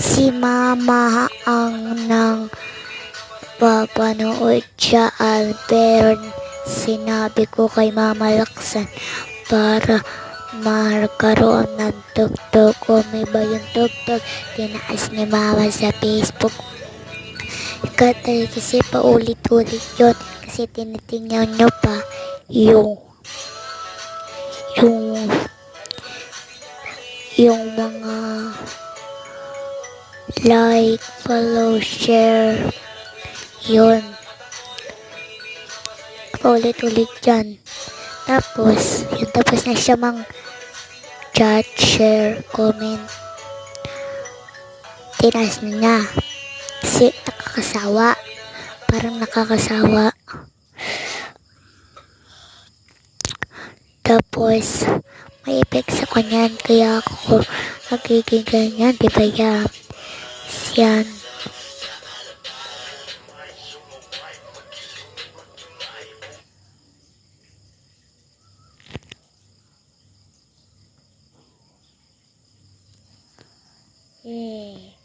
Si mama ang nang papanood siyaan pero sinabi ko kay Mama Laksan para magkaroon ng tugtog o may ba yung tugtog tinaas ni Mama sa Facebook. Katay kasi paulit-ulit yun kasi tinitingnan nyo pa yung yung yung mga like, follow, share yun paulit-ulit yan. Tapos na siya mang chat, share, comment. Tinaas na niya. Kasi nakakasawa. Parang nakakasawa. Tapos, may effect sa kanyan. Kaya ako nagiging ganyan. Diba yan? Yan. Eh.